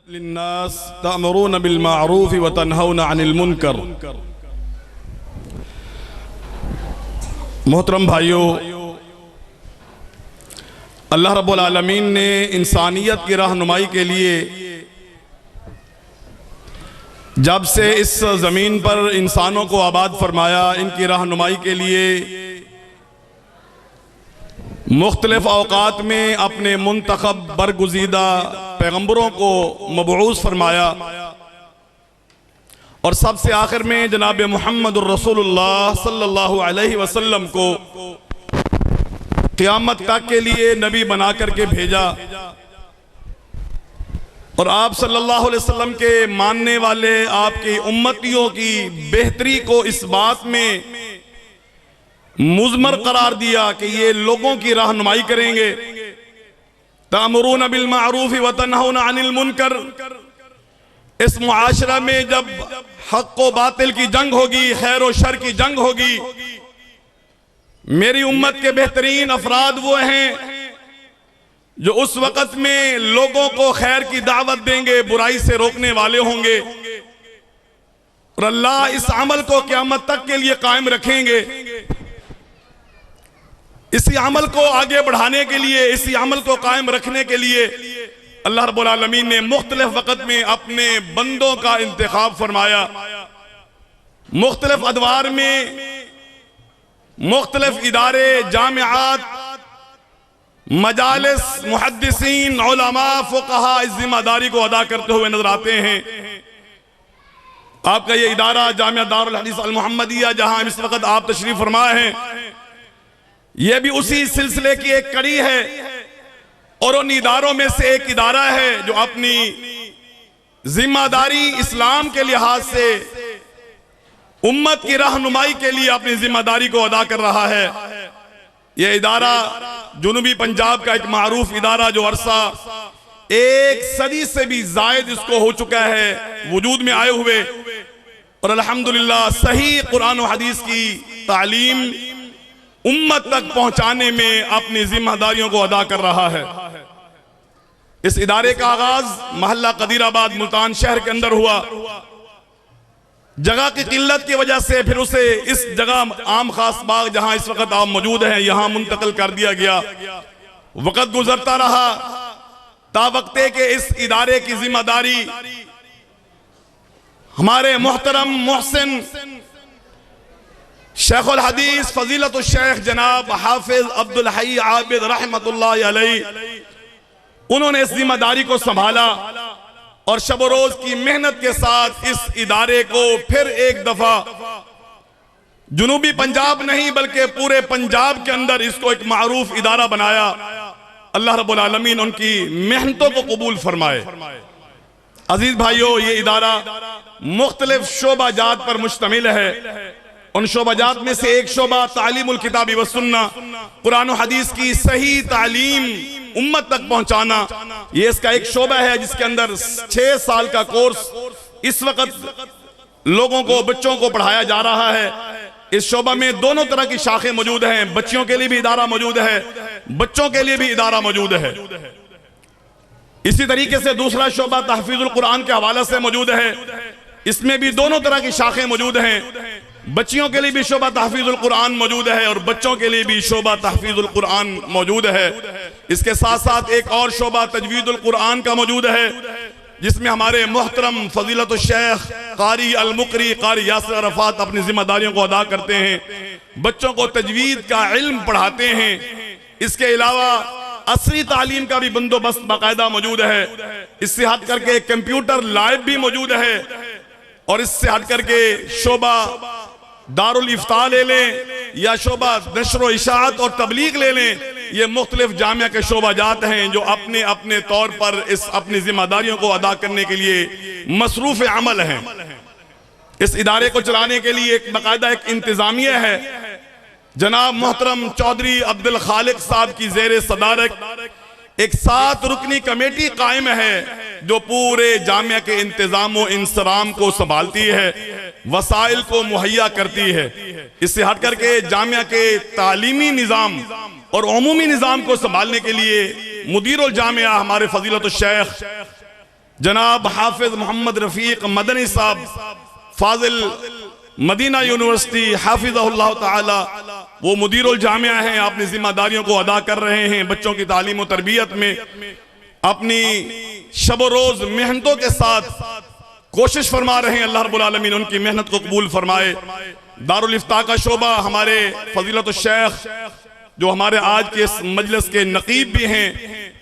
लिन्नास तअमुरून bill मारूफ व तनहौना अनिल मुनकर। मोहतरम भाइयों, अल्लाह रब्बुल आलमीन ने इंसानियत की रहनुमाई के लिए जब से इस ज़मीन पर इंसानों को आबाद फरमाया, इनकी रहनुमाई के लिए मुख्तलिफ औकात में अपने मुंतखब बरगुज़ीदा पैगम्बरों को मबऊस फरमाया और सबसे आखिर में जनाब मुहम्मदुर रसूलुल्लाह सल्लल्लाहु अलैहि वसल्लम को क़यामत तक के लिए नबी बना करके भेजा। और आप सल्लल्लाहु अलैहि वसल्लम के मानने वाले आपकी उम्मतियों की बेहतरी को इस बात में मुज़मर करार दिया कि ये लोगों की रहनुमाई करेंगे। तअमुरून बिल मारूफ व तनहौना अनिल मुनकर। इस मुआशरा में जब हक व बातिल की जंग होगी, खैर व शर की जंग होगी, मेरी उम्मत के बेहतरीन अफराद वो हैं जो उस वक़्त में लोगों को खैर की दावत देंगे, बुराई से रोकने वाले होंगे और अल्लाह इस अमल को क़यामत तक के लिए कायम रखेंगे। इसी अमल को आगे बढ़ाने के लिए, इसी अमल को कायम रखने के लिए अल्लाह रब्बुल आलमीन ने मुख्तलिफ वक़्त में अपने बंदों का इंतखाब फरमाया। मुख्तलिफ अदवार में मुख्तलिफ इदारे, जामिआत, मजालिस, मुहद्दिसीन, उलमा, फुक़हा इस जिम्मेदारी को अदा करते हुए नजर आते हैं। आपका ये इदारा जामिया दारुल हदीस अल मुहम्मदिया, जहां इस वक्त आप तशरीफ फरमा हैं, यह भी उसी सिलसिले की एक कड़ी है और उन इदारों में से एक इदारा है जो अपनी जिम्मेदारी इस्लाम के लिहाज से उम्मत की रहनुमाई के लिए अपनी जिम्मेदारी को अदा कर रहा है। यह इदारा जुनूबी पंजाब का एक मारूफ इदारा जो अरसा एक सदी से भी जायद इसको हो चुका है वजूद में आए हुए, और अल्हम्दुलिल्लाह सही कुरान और हदीस की तालीम उम्मत तक पहुंचाने में अपनी जिम्मेदारियों को अदा कर रहा है। इस इदारे का आगाज मोहल्ला कदीराबाद मुल्तान शहर के अंदर हुआ। जगह की किल्लत की वजह से फिर उसे इस जगह आम खास बाग, जहां इस वक्त आप मौजूद हैं, यहां मुंतकिल कर दिया गया। वक्त गुजरता रहा, तावक्ते के इस इदारे की जिम्मेदारी हमारे मोहतरम मोहसिन शेखुल हदीस फजीलतुल शेख जनाब हाफिज अब्दुल हई आबिद रहमतुल्लाह अलैहि, उन्होंने इस जिम्मेदारी को संभाला और शब रोज की मेहनत के साथ इस इदारे को फिर एक दफा जुनूबी पंजाब नहीं बल्कि पूरे पंजाब के अंदर इसको एक मारूफ इदारा बनाया। अल्लाह रब्बुल आलमीन उनकी मेहनतों को कबूल फरमाए। अजीज भाइयों, ये इदारा मुख्तलिफ शोबाजात पर मुश्तमिल है। उन शोबाजात में से एक शोबा तालीमुल किताबी व सुन्ना, कुरान और हदीस की सही तालीम उम्मत तक पहुंचाना, ये इसका एक शोबा है जिसके अंदर 6 साल का कोर्स इस वक्त लोगों को, बच्चों को पढ़ाया जा रहा है। इस शोबा में दोनों तरह की शाखें मौजूद हैं। बच्चियों के लिए भी इदारा मौजूद है, बच्चों के लिए भी इदारा मौजूद है। इसी तरीके से दूसरा शोबा तहफीजुल कुरान के हवाले से मौजूद है। इसमें भी दोनों तरह की शाखें मौजूद हैं। बच्चियों के लिए भी शोबा तहफीजुल कुरान मौजूद है और बच्चों के लिए भी शोबा तहफीजुल कुरान मौजूद है। इसके साथ साथ एक और शोबा तजवीदुल कुरान का मौजूद है, जिसमें हमारे मोहतरम फजीलतुल शेख कारी अल मुकरी कारी यासिर अरफात अपनी जिम्मेदारियों को अदा करते हैं, बच्चों को तजवीद का इल्म पढ़ाते हैं। इसके अलावा असली तालीम का भी बंदोबस्त बाकायदा मौजूद है। इससे हट करके कंप्यूटर लैब भी मौजूद है और इससे हट करके शोबा दारुल इफ्ता ले लें या शोबा नश्र इशाअत और तबलीग ले लें, ये मुख्तलिफ जामिया के शोबाजात हैं जो अपने अपने तौर पर इस अपनी जिम्मेदारियों को अदा करने के लिए मसरूफ अमल हैं। इस इदारे को चलाने के लिए एक बाकायदा एक इंतजामिया है। जनाब मोहतरम चौधरी अब्दुल खालिक साहब की जेर सदारत एक 7 रुकनी कमेटी कायम है जो पूरे जामिया के इंतजाम व इंसराम को संभालती है, वसाइल को मुहैया करती है। इससे हट करके जामिया के तालीमी निज़ाम और उमूमी निज़ाम को संभालने के लिए मुदीरुल जामिया हमारे फजीलतुल शेख जनाब हाफिज मोहम्मद रफीक मदनी साहब फाजिल मदीना यूनिवर्सिटी हाफिज़हुल्लाह ताला, वो मुदीरुल जामिया हैं, अपनी जिम्मेदारियों को अदा कर रहे हैं। बच्चों की तालीम और तरबियत में अपनी शब रोज मेहनतों के साथ कोशिश फरमा रहे हैं। अल्लाह रब्बुल आलमीन उनकी मेहनत को कबूल फरमाए। दारुल इफ्ता का शोबा हमारे फजीलत शेख जो हमारे आज के इस मजलिस के नकीब भी हैं,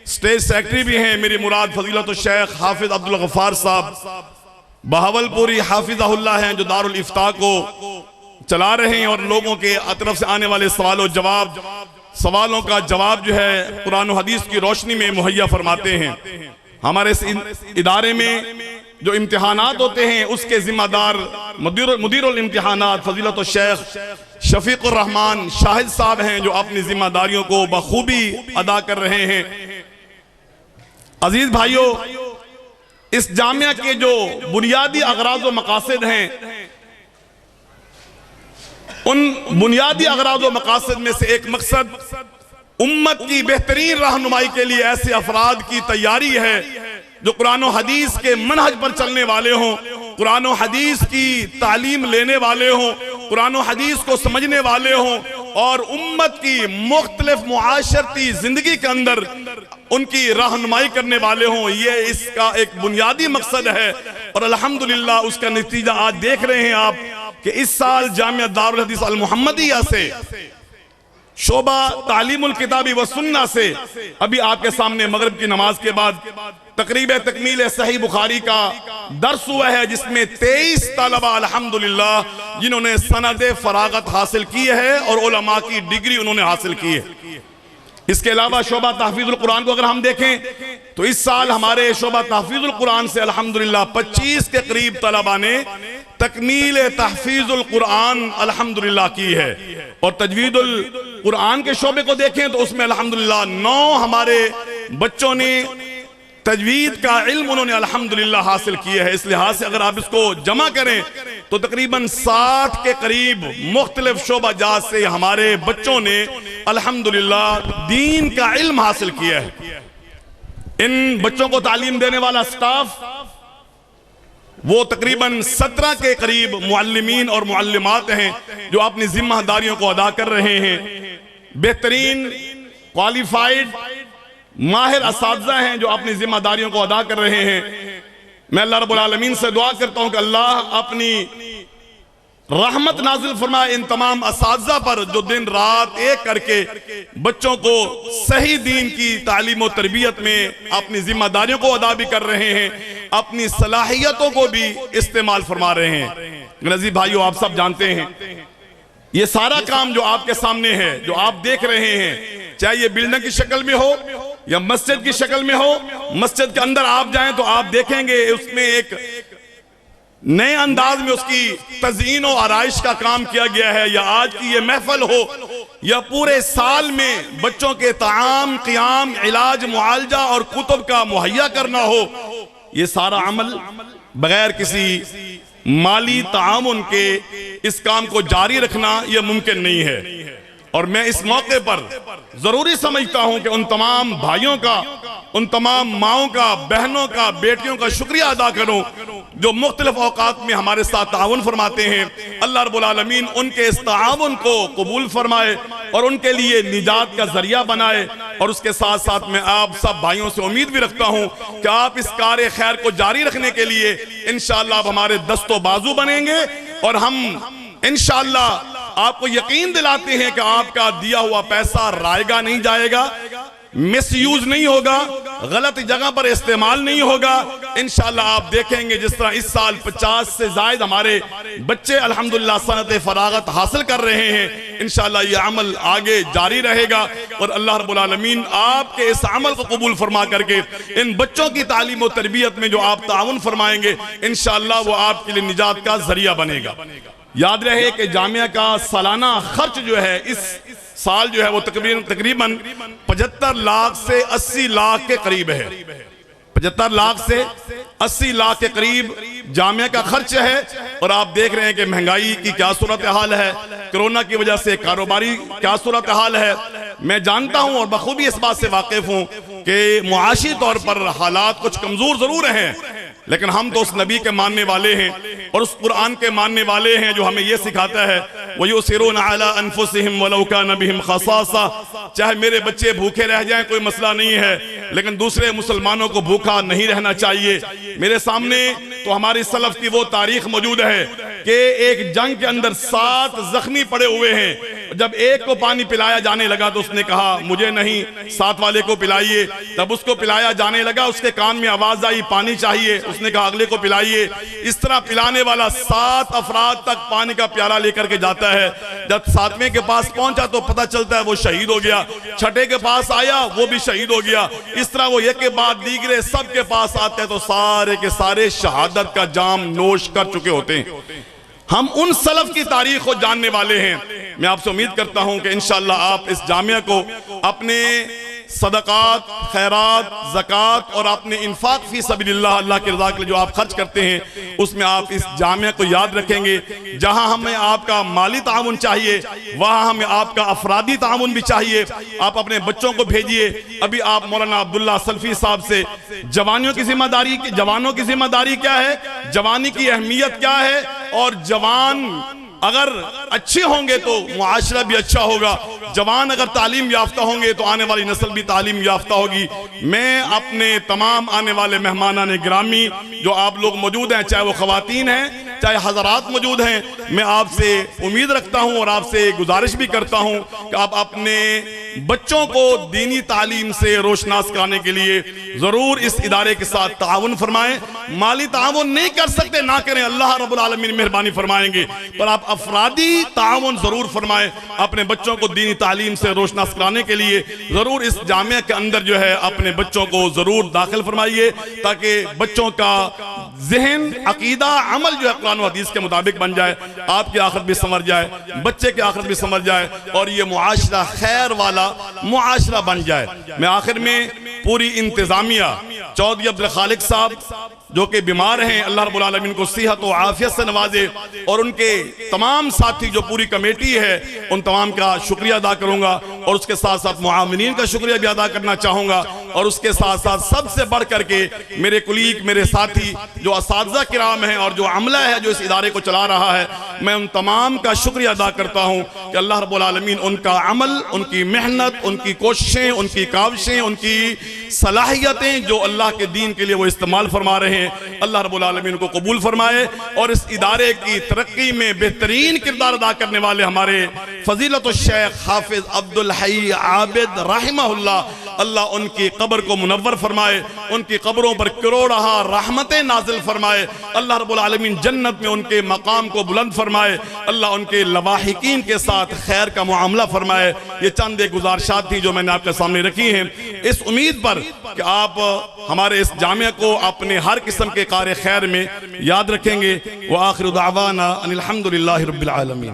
स्टेज सेक्रेटरी भी हैं, मेरी मुराद फजीलत शेख हाफिज अब्दुल गफ्फार साहब बहावलपुरी हाफिज़हुल्लाह हैं, जो दारुल इफ्ता को चला रहे हैं और लोगों के तरफ से आने वाले सवालों का जवाब जो है कुरान और हदीस की रोशनी में मुहैया फरमाते हैं। हमारे इस इदारे में जो इम्तिहानात होते हैं उसके जिम्मेदार मुदीरुल इम्तिहानात फजीलत शेख शफीकुर रहमान शाहिद साहब हैं, जो अपनी जिम्मेदारियों को बखूबी अदा कर रहे हैं। अजीज भाइयों, इस जामिया के जो बुनियादी अगराज व मकासद हैं, उन बुनियादी अगराज व मकासद में से एक मकसद उम्मत की बेहतरीन रहनुमाई के लिए ऐसे अफराद की तैयारी है जो कुरान और हदीस के मनहज पर चलने वाले हों, कुरान और हदीस की तालीम लेने वाले हों, कुरान और हदीस को समझने वाले हों और उम्मत की मुख्तलिफ मुआशरती जिंदगी के अंदर उनकी रहनुमाई करने वाले हों। ये इसका एक बुनियादी मकसद है और अल्हम्दुलिल्लाह उसका नतीजा आज देख रहे हैं आप कि इस साल जामिया दारुल हदीस अल मुहम्मदिया से शोबा तालीमुल किताबी व सुन्ना से अभी आपके सामने मगरिब की नमाज के बाद तकरीब तकमील सही बुखारी का दर्स हुआ है, जिसमें 23 तलबा अल्हम्दुलिल्लाह जिन्होंने सनद फरागत हासिल की है और उलमा की डिग्री उन्होंने हासिल की है। इसके अलावा शोबा तहफीजुल कुरान को अगर हम देखें तो इस साल हमारे शोबा तहफीजुल कुरान से अल्हम्दुलिल्लाह 25 के करीब तलबा ने तकमील तहफीजुल कुरान अल्हम्दुलिल्लाह की है और तजवीदुल कुरान के शोबे को देखें तो उसमें अल्हम्दुलिल्लाह 9 हमारे बच्चों ने तजवीद का इल्म उन्होंने अल्हम्दुलिल्लाह हासिल किया है। इस लिहाज से अगर आप इसको जमा करें तो तकरीबन 60 के करीब मुख्तलिफ शोबा जात से हमारे बच्चों ने अल्हम्दुलिल्लाह दीन का इल्म हासिल किया है। इन बच्चों को तालीम देने वाला स्टाफ वो तकरीबन 17 के करीब मुअल्लिमीन और मुअल्लिमात हैं जो अपनी जिम्मेदारियों को अदा कर रहे हैं। बेहतरीन क्वालिफाइड माहिर असातिज़ा हैं जो अपनी जिम्मेदारियों को अदा कर रहे हैं। मैं अल्लाह रब्बुल आलमीन से दुआ करता हूं कि अल्लाह अपनी रहमत नाजिल फरमाए इन तमाम असातिज़ा पर जो दिन रात एक करके बच्चों को सही दीन की तालीम और तरबियत में अपनी जिम्मेदारियों को अदा भी कर रहे हैं, अपनी सलाहियतों को भी इस्तेमाल फरमा रहे हैं। अजीज भाइयों, आप सब जानते हैं ये सारा काम जो आपके सामने है, जो आप देख रहे हैं, चाहे ये बिल्डिंग की शक्ल में हो या मस्जिद की शक्ल में हो, मस्जिद के अंदर आप जाएं तो आप देखेंगे उसमें एक नए अंदाज में उसकी तज़ीन और आराइश का काम किया गया है। या आज की ये महफिल हो या पूरे साल में बच्चों के ताआम, क़ियाम, इलाज, मुआलजा और कुतुब का मुहैया करना हो, ये सारा अमल बगैर किसी माली ताआमुन के इस काम को जारी रखना यह मुमकिन नहीं है। और मैं इस मौके पर जरूरी समझता हूं कि उन तमाम भाइयों का, उन तमाम माओं का, बहनों का, बेटियों का शुक्रिया अदा करूं जो मुख्तलिफ औकात में हमारे साथ ताउन फरमाते हैं। अल्लाह रब्बुल आलमीन उनके इस ताउन को कबूल फरमाए और उनके लिए निजात का जरिया बनाए। और उसके साथ साथ मैं आप सब भाइयों से उम्मीद भी रखता हूं कि आप इस कार्य खैर को जारी रखने के लिए इंशाअल्लाह हमारे दस्तो बाजू बनेंगे और हम इंशाअल्लाह आपको यकीन दिलाते हैं कि आपका दिया हुआ पैसा रायगा नहीं जाएगा, मिसयूज नहीं होगा, गलत जगह पर इस्तेमाल नहीं होगा। इंशाअल्लाह आप देखेंगे जिस तरह इस साल 50 से ज्यादा हमारे बच्चे अल्हम्दुलिल्लाह सनद फरागत हासिल कर रहे हैं। इंशाअल्लाह ये अमल आगे जारी रहेगा और अल्लाह रब्बुल आलमीन आपके इस अमल को कबूल फरमा करके इन बच्चों की तालीम और तरबियत में जो आप ताउन फरमाएंगे इंशाअल्लाह वो आपके लिए निजात का जरिया बनेगा। याद रहे कि जामिया का सालाना खर्च जो है इस साल जो है वो तकरीबन 75 लाख से 80 लाख के करीब है। 75 लाख से 80 लाख के करीब जामिया का खर्च है। और आप देख रहे हैं कि महंगाई की क्या सूरत हाल है, कोरोना की वजह से कारोबारी क्या सूरत हाल है, मैं जानता हूं और बखूबी इस बात से वाकिफ हूं कि मुआशी तौर पर हालात कुछ कमजोर जरूर हैं, लेकिन हम तो उस नबी के मानने वाले हैं और उस कुरान के मानने वाले हैं जो हमें यह सिखाता है वयुसिरूना अला अनफुसिहिम वलौ काना बिहिम खसासा, चाहे मेरे बच्चे भूखे रह जाएं कोई मसला नहीं है, लेकिन दूसरे मुसलमानों को भूखा नहीं रहना चाहिए। मेरे सामने तो हमारी सलफ की वो तारीख मौजूद है कि एक जंग के अंदर 7 जख्मी पड़े हुए हैं, जब एक को पानी पिलाया जाने लगा तो उसने कहा मुझे नहीं, 7 वाले को पिलाइए। तब उसको पिलाया जाने लगा, उसके कान में आवाज आई पानी चाहिए, उसने कहा अगले को पिलाइए। इस तरह पिलाने वाला 7 अफराद तक पानी का प्याला लेकर के जाता है। जब 7वें के पास पहुंचा तो पता चलता है वो शहीद हो गया, 6ठे के पास आया वो भी शहीद हो गया। इस तरह वो एक के बाद दीगरे सबके पास आते हैं तो सारे के सारे शहादत का जाम नोश कर चुके होते हैं। हम उन सलफ की तारीख को जानने वाले हैं। मैं आपसे उम्मीद करता हूं कि इंशाअल्लाह आप इस जामिया को अपने सदकात, खैरात, ज़कात और अपने इन्फाक फी सबीलिल्लाह, अल्लाह की रज़ा के लिए जो आप खर्च करते हैं उसमें आप इस जामिया को याद रखेंगे। जहां हमें आपका माली ताउन चाहिए वहां हमें आपका अफरादी ताउन भी चाहिए। आप अपने बच्चों को भेजिए। अभी आप मौलाना अब्दुल्ला सल्फी साहब से जवानों की जिम्मेदारी क्या है, जवानी की अहमियत क्या है, और जवान अगर अच्छे होंगे तो मुआशरा भी अच्छा होगा, जवान अगर तालीम याफ्ता होंगे तो आने वाली नस्ल भी तालीम याफ्ता होगी। मैं अपने तमाम आने वाले मेहमानाने गिरामी जो आप लोग मौजूद हैं, चाहे वो खवातीन हैं चाहे हजरात मौजूद हैं, मैं आपसे उम्मीद रखता हूं और आपसे गुजारिश भी करता हूं कि आप अपने बच्चों को दीनी तालीम से रोशनास कराने के लिए जरूर इस इदारे के साथ ताउन फरमाएं। माली ताउन नहीं कर सकते ना करें, अल्लाह रब्बुल आलमीन मेहरबानी फरमाएंगे, पर आप अफरादी ताउन जरूर फरमाएं। अपने बच्चों को दीनी तालीम से रोशनास कराने के लिए जरूर इस जामिया के अंदर जो है अपने बच्चों को जरूर दाखिल फरमाइए, ताकि बच्चों का ज़हन, अकीदा, अमल जो है कुरान और हदीस के मुताबिक बन जाए, आपकी आखिरत भी समझ जाए, बच्चे की आखिरत भी समझ जाए और ये मुआशरा खैर वाला मुआशरा बन जाए। मैं आखिर में पूरी इंतजामिया चौधरी अब्दुल खालिक साहब जो कि बीमार हैं, अल्लाह रब्बुल आलमीन को सेहत और आफियत से नवाजे, और उनके तमाम साथी जो पूरी कमेटी है उन तमाम का शुक्रिया अदा करूंगा और उसके साथ साथ मुआविनीन का शुक्रिया भी अदा करना चाहूंगा, और उसके साथ साथ सबसे बढ़ करके मेरे कुलीग, मेरे साथी जो असातिज़ा किराम हैं और जो अमला है जो इस इदारे को चला रहा है, मैं उन तमाम का शुक्रिया अदा करता हूँ कि अल्लाह रब्बुल आलमीन उनका अमल, उनकी मेहनत, उनकी कोशिशें, उनकी काविशें, उनकी सलाहियतें जो अल्लाह के दीन के लिए वो इस्तेमाल फरमा रहे हैं, अल्लाह रब्बुल आलमीन को कबूल फरमाए और इस इदारे की तरक्की में बेहतरीन किरदार अदा करने वाले हमारे फजीलतुल शेख हाफिज अब्दुल हई आबिद रहमहुल्लाह, अल्लाह उनकी कब्र को मुनव्वर फरमाए, उनकी कब्रों पर करोड़हा रहमतें नाजिल फरमाए, अल्लाह रब्बुल आलमीन जन्नत में उनके मकाम को बुलंद फरमाए, अल्लाह उनके लवाहिकीन के साथ खैर का मुआमला फरमाए। ये चंद एक गुजारिशात थी जो मैंने आपके सामने रखी हैं, इस उम्मीद पर कि आप हमारे इस जामिया को अपने हर किस्म के कार्य खैर में याद रखेंगे। व आखिरु दावाना अनिल हम्दुलिल्लाहि रब्बिल आलमीन।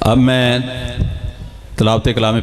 अब मैं तिलावत कलाम